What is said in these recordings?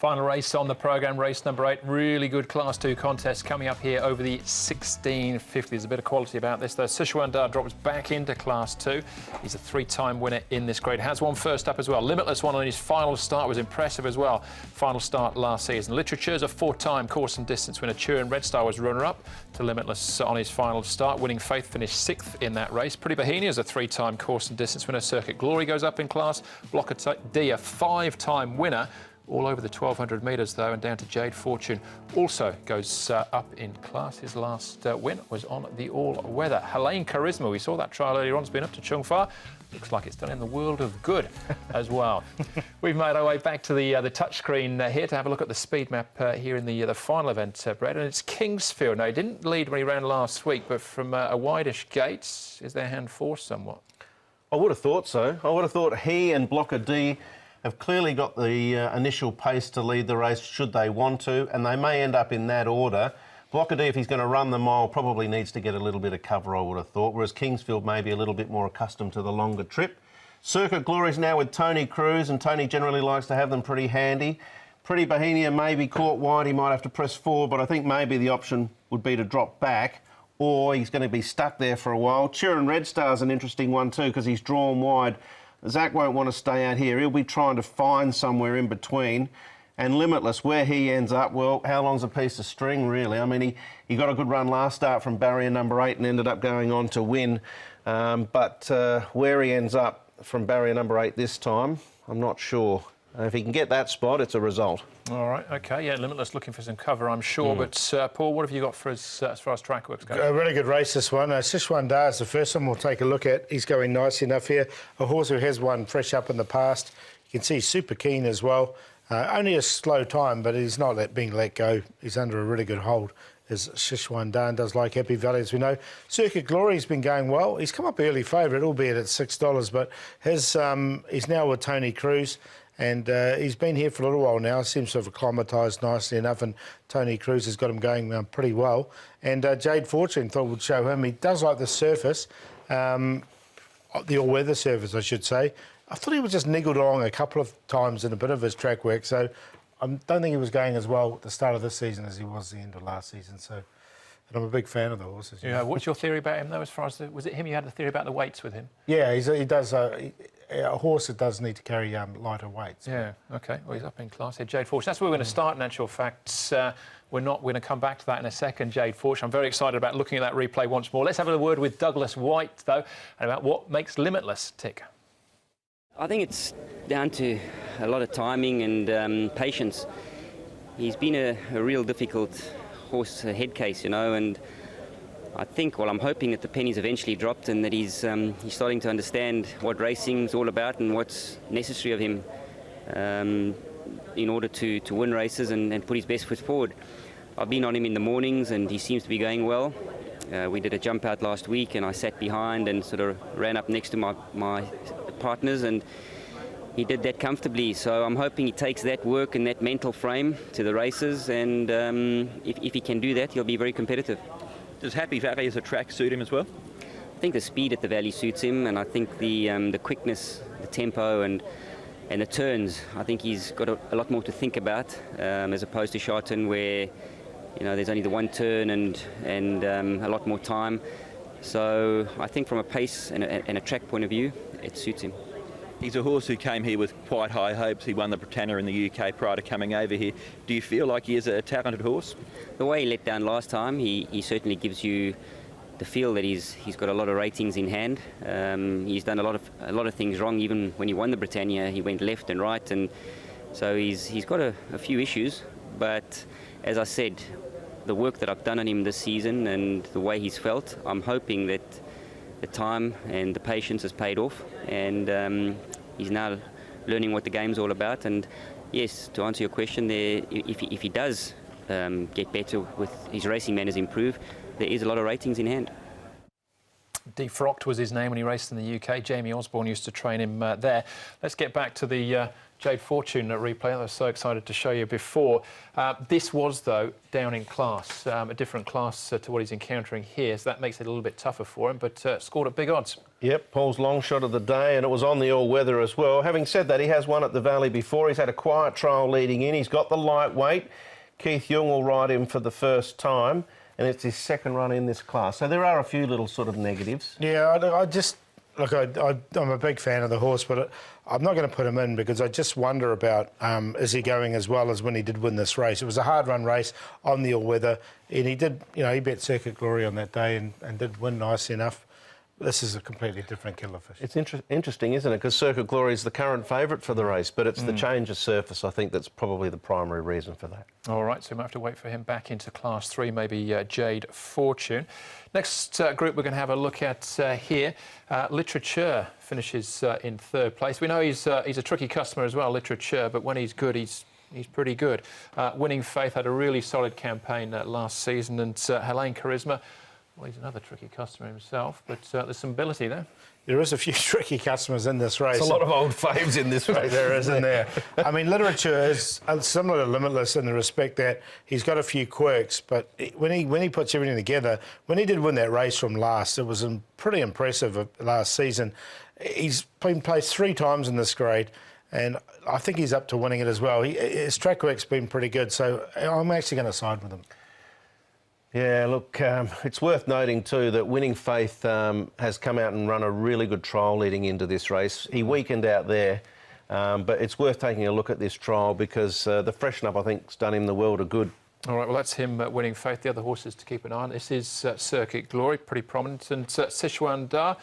Final race on the programme, race number 8. Really good Class 2 contest coming up here over the 1650. There's a bit of quality about this, though. Sichuan drops back into Class 2. He's a 3-time winner in this grade. Has one first up as well. Limitless one on his final start was impressive as well. Final start last season. Literature's a 4-time course and distance winner. Turin Red Star was runner-up to Limitless on his final start. Winning Faith finished 6th in that race. Pretty Bohemia is a 3-time course and distance winner. Circuit Glory goes up in class. Blocker D, a 5-time winner. All over the 1,200 metres, though, and down to Jade Fortune also goes up in class. His last win was on the all-weather. Helene Charisma, we saw that trial earlier on, has been up to Chung Fa. Looks like it's done in the world of good as well. We've made our way back to the touchscreen here to have a look at the speed map here in the final event, Brad, and it's Kingsfield. Now, he didn't lead when he ran last week, but from a wideish gate, is their hand forced somewhat? I would have thought so. I would have thought he and Blocker D have clearly got the initial pace to lead the race should they want to, and they may end up in that order. Blocker D, if he's going to run the mile, probably needs to get a little bit of cover, I would have thought, whereas Kingsfield may be a little bit more accustomed to the longer trip. Circuit Glory's now with Tony Cruz, and Tony generally likes to have them pretty handy. Pretty Bohemia may be caught wide, he might have to press forward, but I think maybe the option would be to drop back, or he's going to be stuck there for a while. Turin Red Star's an interesting one too, because he's drawn wide. Zach won't want to stay out here. He'll be trying to find somewhere in between. And Limitless, where he ends up, well, how long's a piece of string, really? I mean, he got a good run last start from barrier number 8 and ended up going on to win. But where he ends up from barrier number 8 this time, I'm not sure. If he can get that spot, it's a result. All right, OK, yeah, Limitless looking for some cover, I'm sure. But, Paul, what have you got for us as far as track works goes? A really good race, this one. Sichuan Da is the first one we'll take a look at. He's going nice enough here. A horse who has won fresh up in the past. You can see he's super keen as well. Only a slow time, but he's not being let go. He's under a really good hold, as Sichuan Dan does like Happy Valley, as we know. Circuit Glory's been going well. He's come up early favourite, albeit at $6, but he's now with Tony Cruz. And he's been here for a little while now, seems to have acclimatised nicely enough, and Tony Cruz has got him going pretty well. And Jade Fortune thought would show him. He does like the surface, the all-weather surface, I should say. I thought he was just niggled along a couple of times in a bit of his track work, so I don't think he was going as well at the start of this season as he was the end of last season. So, and I'm a big fan of the horses. Yeah, what's your theory about him, though, as far as was it him you had the theory about the weights with him? Yeah, he does... a horse that does need to carry lighter weights. Yeah, OK. Well, he's up in class here. Jade Fortune. That's where we're going to start, in actual fact. We're going to come back to that in a second, Jade Fortune. I'm very excited about looking at that replay once more. Let's have a word with Douglas White, though, and about what makes Limitless tick. I think it's down to a lot of timing and patience. He's been a real difficult horse head case, you know, and I think, well, I'm hoping that the penny's eventually dropped and that he's starting to understand what racing's all about and what's necessary of him in order to win races and put his best foot forward. I've been on him in the mornings and he seems to be going well. We did a jump out last week and I sat behind and sort of ran up next to my partners, and he did that comfortably. So I'm hoping he takes that work and that mental frame to the races, and if he can do that, he'll be very competitive. Does Happy Valley as a track suit him as well? I think the speed at the Valley suits him, and I think the quickness, the tempo, and the turns. I think he's got a lot more to think about as opposed to Charlton, where you know there's only the one turn and a lot more time. So I think from a pace and a track point of view, it suits him. He's a horse who came here with quite high hopes. He won the Britannia in the UK prior to coming over here. Do you feel like he is a talented horse? The way he let down last time, he certainly gives you the feel that he's got a lot of ratings in hand. He's done a lot of things wrong. Even when he won the Britannia, he went left and right, and so he's got a few issues. But as I said, the work that I've done on him this season and the way he's felt, I'm hoping that the time and the patience has paid off, and he's now learning what the game's all about. And yes, to answer your question there, if he does get better with his racing manners improve, there is a lot of ratings in hand. Defrocked was his name when he raced in the UK. Jamie Osborne used to train him there. Let's get back to the Jade Fortune replay. I was so excited to show you before. This was, though, down in class, a different class to what he's encountering here, so that makes it a little bit tougher for him, but scored at big odds. Yep, Paul's long shot of the day, and it was on the all-weather as well. Having said that, he has won at the Valley before. He's had a quiet trial leading in. He's got the lightweight. Keith Young will ride him for the first time, and it's his second run in this class. So there are a few little sort of negatives. Yeah, I just... Look, I'm a big fan of the horse, but I'm not going to put him in because I just wonder about is he going as well as when he did win this race. It was a hard-run race on the all-weather, and he did, he bet Circuit Glory on that day and did win nicely enough. This is a completely different killer fish. It's interesting, isn't it? Because Circuit Glory is the current favourite for the race, but it's the change of surface, I think, that's probably the primary reason for that. All right, so we might have to wait for him back into Class 3, maybe Jade Fortune. Next group we're going to have a look at here. Literature finishes in third place. We know he's a tricky customer as well, Literature, but when he's good, he's pretty good. Winning Faith had a really solid campaign last season, and Helene Charisma, well, he's another tricky customer himself, but there's some ability there. There is a few tricky customers in this race. There's a lot of old faves in this race. There isn't there? I mean, Literature is similar to Limitless in the respect that he's got a few quirks, but when he puts everything together, when he did win that race from last, it was pretty impressive last season. He's been placed 3 times in this grade, and I think he's up to winning it as well. His track work's been pretty good, so I'm actually going to side with him. Yeah, look, it's worth noting too that Winning Faith has come out and run a really good trial leading into this race. He weakened out there, but it's worth taking a look at this trial because the freshen up, I think, has done him the world of good. All right, well, that's him Winning Faith. The other horses to keep an eye on. This is Circuit Glory, pretty prominent, and Sichuan Da,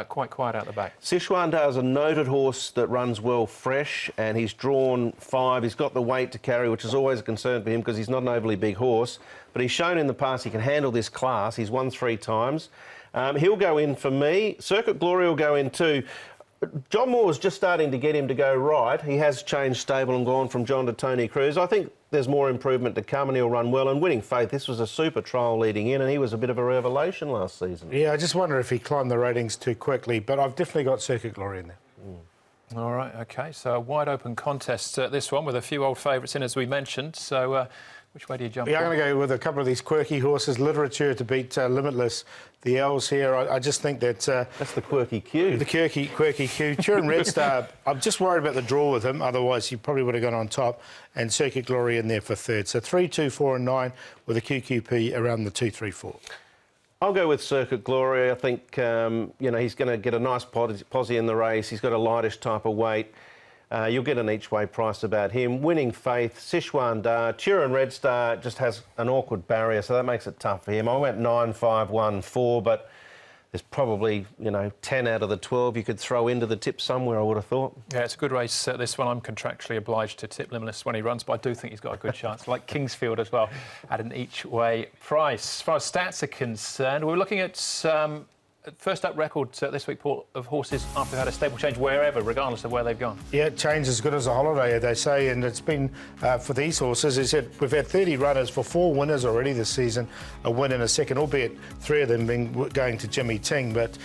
quite quiet out the back. Sichuan Da is a noted horse that runs well fresh, and he's drawn 5. He's got the weight to carry, which is always a concern for him because he's not an overly big horse. But he's shown in the past he can handle this class. He's won 3 times. He'll go in for me. Circuit Glory will go in too. John Moore's just starting to get him to go right. He has changed stable and gone from John to Tony Cruz. I think there's more improvement to come and he'll run well. And Winning Faith, this was a super trial leading in and he was a bit of a revelation last season. Yeah, I just wonder if he climbed the ratings too quickly, but I've definitely got Circuit Glory in there. All right, OK, so a wide open contest, this one, with a few old favourites in, as we mentioned. So which way do you jump? Yeah, I'm going to go with a couple of these quirky horses. Literature to beat Limitless. The L's here, I just think that... that's the quirky Q. The quirky Q. Turin Red Star, I'm just worried about the draw with him, otherwise he probably would have gone on top. And Circuit Glory in there for third. So 3, 2, 4 and 9 with a QQP around the 2, 3, 4. I'll go with Circuit Glory. I think, he's going to get a nice posse in the race. He's got a lightish type of weight. You'll get an each-way price about him. Winning Faith, Sichuan Da, Turin Red Star just has an awkward barrier, so that makes it tough for him. I went 9, 5, 1, 4, but there's probably, 10 out of the 12 you could throw into the tip somewhere, I would have thought. Yeah, it's a good race, this one. I'm contractually obliged to tip Limitless when he runs, but I do think he's got a good chance, like Kingsfield as well, at an each-way price. As far as stats are concerned, we're looking at... first up record this week, Paul, of horses after they've had a stable change wherever, regardless of where they've gone. Yeah, change as good as a holiday, they say, and it's been, for these horses, he said, we've had 30 runners for 4 winners already this season, a win and a second, albeit 3 of them going to Jimmy Ting. But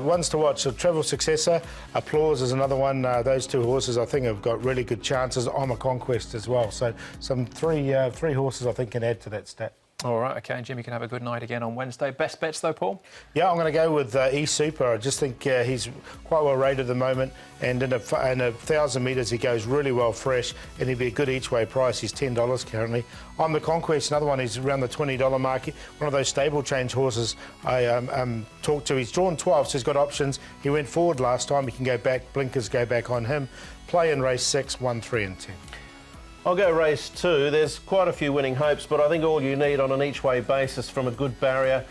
ones to watch, so Travel Successor, Applause is another one. Those 2 horses, I think, have got really good chances. I'm a Conquest as well. So some three horses, I think, can add to that stat. All right, OK, and Jimmy can have a good night again on Wednesday. Best bets, though, Paul? Yeah, I'm going to go with E-Super. I just think he's quite well rated at the moment, and in a 1,000 metres he goes really well fresh, and he'd be a good each-way price. He's $10 currently. On the Conquest, another one, he's around the $20 mark. One of those stable change horses I talked to. He's drawn 12, so he's got options. He went forward last time. He can go back. Blinkers go back on him. Play in race 6, 1, 3 and 10. I'll go race 2. There's quite a few winning hopes, but I think all you need on an each-way basis from a good barrier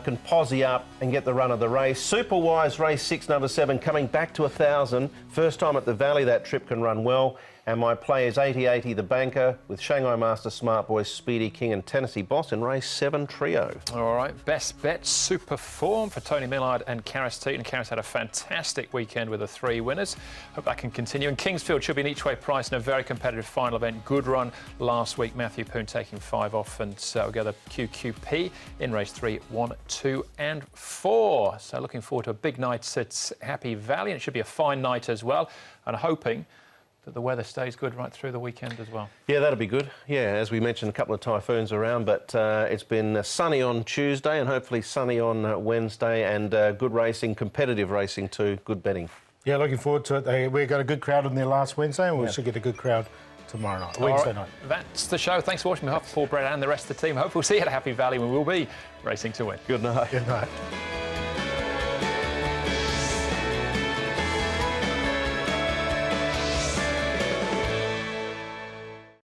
can posse up and get the run of the race. Superwise race 6, number 7, coming back to 1,000. First time at the Valley, that trip can run well. And my play is 80-80 the banker with Shanghai Master, Smart Boy, Speedy King and Tennessee Boss in race 7 trio. All right, best bet, super form for Tony Millard and Karis Teaton. Karis had a fantastic weekend with the 3 winners. Hope that can continue. And Kingsfield should be an each-way price in a very competitive final event. Good run last week. Matthew Poon taking 5 off, and we'll go the QQP in race 3, 1, 2 and 4. So looking forward to a big night at Happy Valley, and it should be a fine night as well. And hoping that the weather stays good right through the weekend as well. Yeah, that'll be good. Yeah, as we mentioned, a couple of typhoons around, but it's been sunny on Tuesday and hopefully sunny on Wednesday, and good racing, competitive racing too, good betting. Yeah, looking forward to it. We got a good crowd on there last Wednesday, and we should get a good crowd tomorrow night, Wednesday night. That's the show. Thanks for watching. On behalf of Paul, Brett and the rest of the team, hopefully we'll see you at Happy Valley when we'll be racing to win. Good night. Good night.